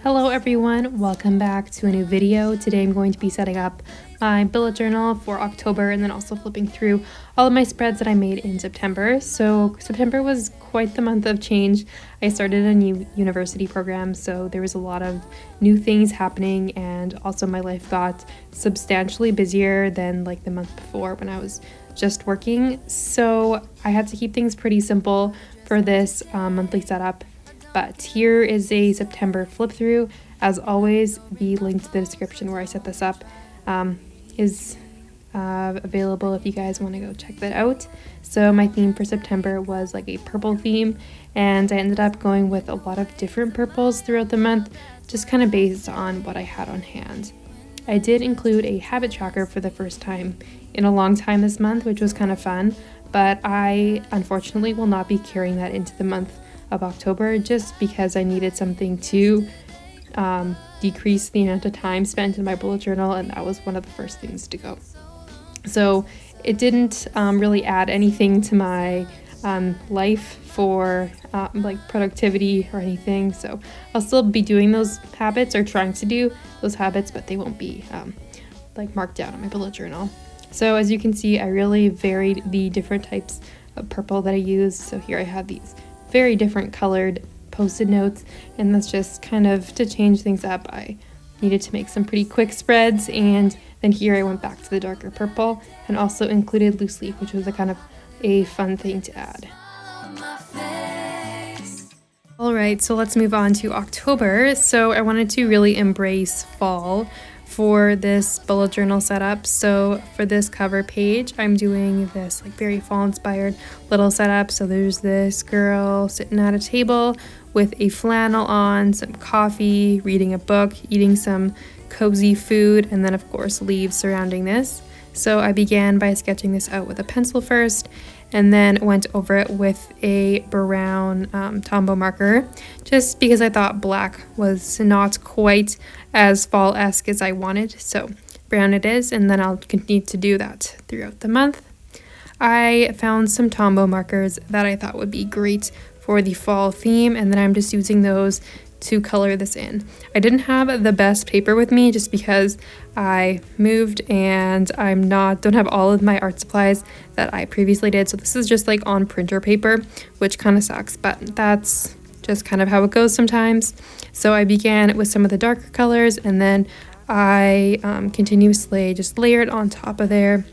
Hello everyone, welcome back to a new video. Today I'm going to be setting up my bullet journal for October and then also flipping through all of my spreads that I made in September. So September was quite the month of change. I started a new university program, so there was a lot of new things happening, and also my life got substantially busier than like the month before when I was just working. So I had to keep things pretty simple for this monthly setup. But here is a September flip through. As always, the link to the description where I set this up is available if you guys want to go check that out. So my theme for September was like a purple theme, and I ended up going with a lot of different purples throughout the month, just kind of based on what I had on hand. I did include a habit tracker for the first time in a long time this month, which was kind of fun, but I unfortunately will not be carrying that into the month of October, just because I needed something to decrease the amount of time spent in my bullet journal, and that was one of the first things to go. So it didn't really add anything to my life for like productivity or anything, so I'll still be doing those habits or trying to do those habits, but they won't be like marked down on my bullet journal. So as you can see, I really varied the different types of purple that I used. So here I have these very different colored post-it notes, and that's just kind of to change things up. I needed to make some pretty quick spreads, and then here I went back to the darker purple and also included loose leaf, which was a kind of a fun thing to add. Alright, so let's move on to October. So I wanted to really embrace fall for this bullet journal setup. So for this cover page, I'm doing this like very fall inspired little setup. So there's this girl sitting at a table with a flannel on, some coffee, reading a book, eating some cozy food, and then of course leaves surrounding this. So I began by sketching this out with a pencil first, and then went over it with a brown Tombow marker, just because I thought black was not quite as fall-esque as I wanted. So brown it is, and then I'll continue to do that throughout the month. I found some Tombow markers that I thought would be great for the fall theme, and then I'm just using those to color this in. I didn't have the best paper with me just because I moved and don't have all of my art supplies that I previously did. So this is just like on printer paper, which kind of sucks, but that's just kind of how it goes sometimes. So I began with some of the darker colors, and then I continuously just layered on top of there.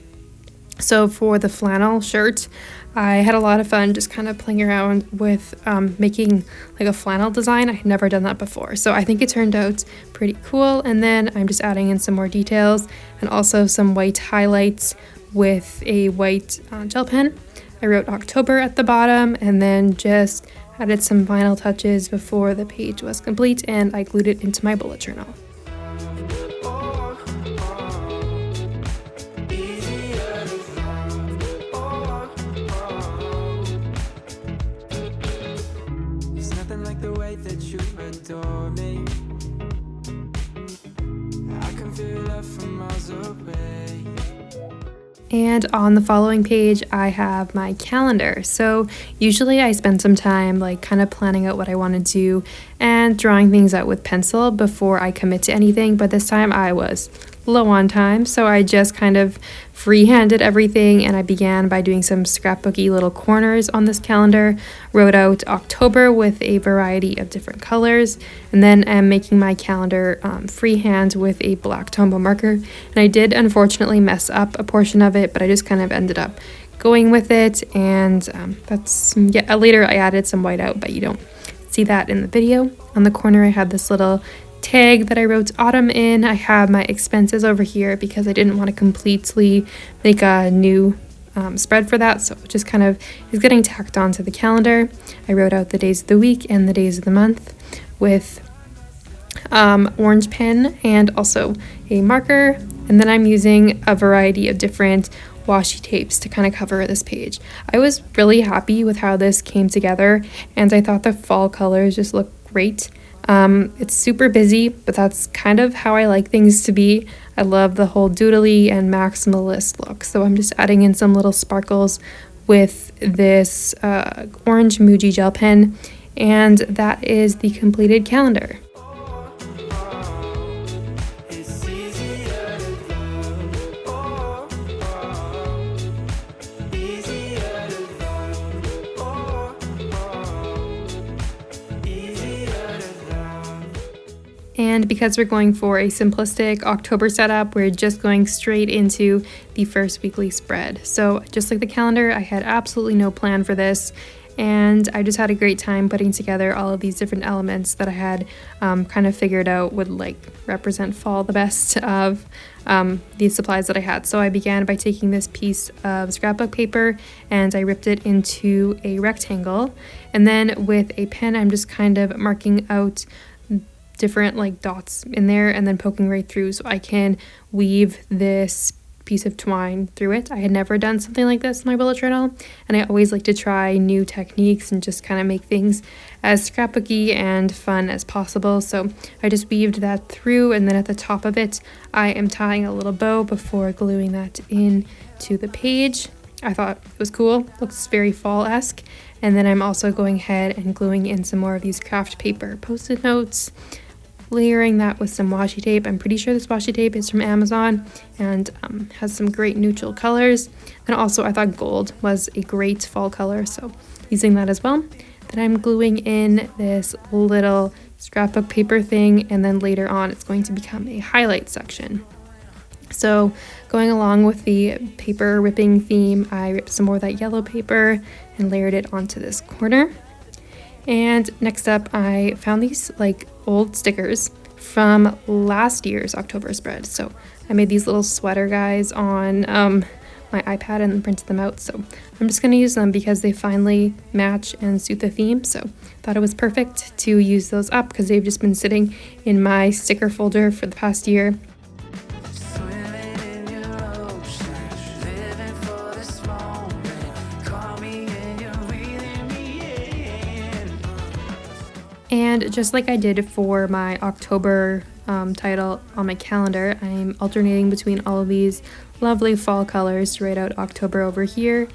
So for the flannel shirt, I had a lot of fun just kind of playing around with making like a flannel design. I had never done that before, so I think it turned out pretty cool. And then I'm just adding in some more details and also some white highlights with a white gel pen. I wrote October at the bottom, and then just added some final touches before the page was complete, and I glued it into my bullet journal. And on the following page, I have my calendar. So usually I spend some time like kind of planning out what I want to do and drawing things out with pencil before I commit to anything. But this time I was low on time, so I just kind of freehanded everything, and I began by doing some scrapbooky little corners on this calendar, wrote out October with a variety of different colors, and then I'm making my calendar freehand with a black Tombow marker. And I did unfortunately mess up a portion of it, but I just kind of ended up going with it, and later I added some white out, but you don't see that in the video. On the corner I had this little tag that I wrote autumn in. I have my expenses over here because I didn't want to completely make a new spread for that, so it just kind of is getting tacked onto the calendar. I wrote out the days of the week and the days of the month with orange pen and also a marker, and then I'm using a variety of different washi tapes to kind of cover this page. I was really happy with how this came together, and I thought the fall colors just looked great. It's super busy, but that's kind of how I like things to be. I love the whole doodly and maximalist look. So I'm just adding in some little sparkles with this orange Muji gel pen, and that is the completed calendar. And because we're going for a simplistic October setup, we're just going straight into the first weekly spread. So just like the calendar, I had absolutely no plan for this, and I just had a great time putting together all of these different elements that I had kind of figured out would like represent fall the best of these supplies that I had. So I began by taking this piece of scrapbook paper and I ripped it into a rectangle, and then with a pen I'm just kind of marking out different like dots in there and then poking right through so I can weave this piece of twine through it. I had never done something like this in my bullet journal, and I always like to try new techniques and just kind of make things as scrapbooky and fun as possible. So I just weaved that through, and then at the top of it I am tying a little bow before gluing that in to the page. I thought it was cool, looks very fall-esque. And then I'm also going ahead and gluing in some more of these craft paper post-it notes, layering that with some washi tape. I'm pretty sure this washi tape is from Amazon and has some great neutral colors. And also I thought gold was a great fall color, so using that as well. Then I'm gluing in this little scrapbook paper thing, and then later on it's going to become a highlight section. So going along with the paper ripping theme, I ripped some more of that yellow paper and layered it onto this corner. And next up, I found these like old stickers from last year's October spread. So I made these little sweater guys on my iPad and printed them out. So I'm just going to use them because they finally match and suit the theme. So thought it was perfect to use those up because they've just been sitting in my sticker folder for the past year. And just like I did for my October title on my calendar, I'm alternating between all of these lovely fall colors to write out October over here.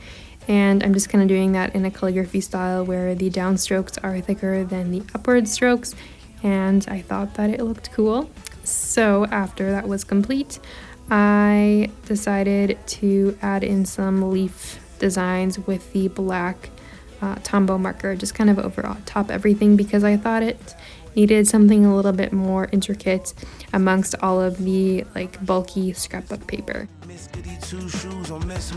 And I'm just kind of doing that in a calligraphy style where the downstrokes are thicker than the upward strokes. And I thought that it looked cool. So after that was complete, I decided to add in some leaf designs with the black Tombow marker, just kind of over top everything, because I thought it needed something a little bit more intricate amongst all of the like bulky scrapbook paper. Two shoes on miss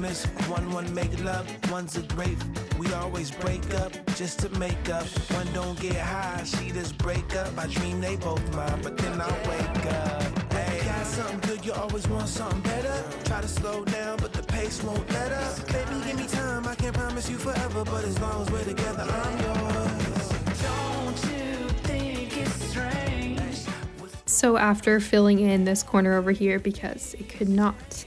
one make love, one's a grape. We always break up just to make up. One don't get high, she just break up. I dream they both mine, but then I wake up. Hey, got something good, you always want something better. Try to slow down, but the pace won't let up. Baby, give me time, I can't promise you forever, but as long as we're together, I'm yours. Don't you think it's strange? So after filling in this corner over here because it could not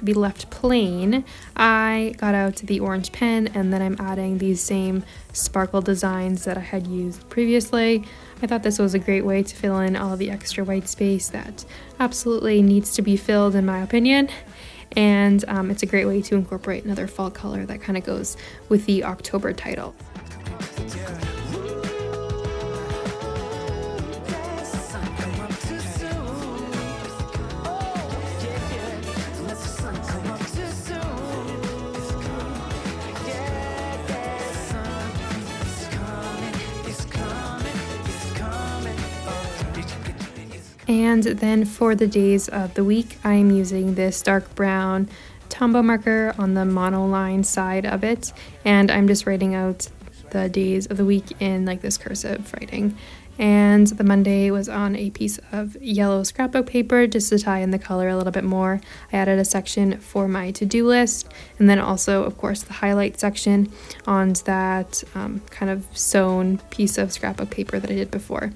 be left plain, I got out the orange pen and then I'm adding these same sparkle designs that I had used previously. I thought this was a great way to fill in all of the extra white space that absolutely needs to be filled in my opinion, and it's a great way to incorporate another fall color that kind of goes with the October title. And then for the days of the week, I'm using this dark brown Tombow marker on the monoline side of it, and I'm just writing out the days of the week in like this cursive writing. And the Monday was on a piece of yellow scrapbook paper just to tie in the color a little bit more. I added a section for my to-do list, and then also, of course, the highlight section on that kind of sewn piece of scrapbook paper that I did before.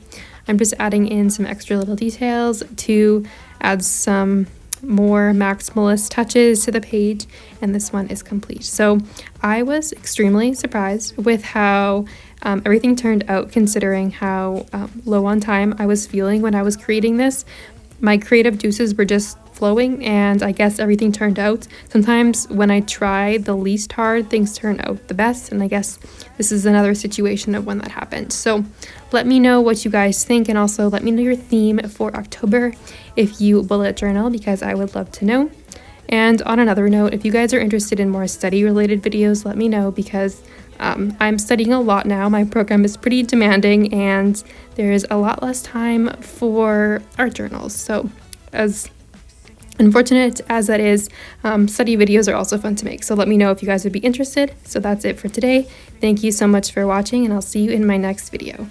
I'm just adding in some extra little details to add some more maximalist touches to the page, and this one is complete. So I was extremely surprised with how Everything turned out considering how low on time I was feeling when I was creating this. My creative juices were just flowing, and I guess everything turned out. Sometimes when I try the least hard, things turn out the best, and I guess this is another situation of when that happened. So let me know what you guys think, and also let me know your theme for October if you bullet journal, because I would love to know. And on another note, if you guys are interested in more study related videos, let me know, because I'm studying a lot now. My program is pretty demanding and there's a lot less time for art journals. So as unfortunate as that is, study videos are also fun to make. So let me know if you guys would be interested. So that's it for today. Thank you so much for watching, and I'll see you in my next video.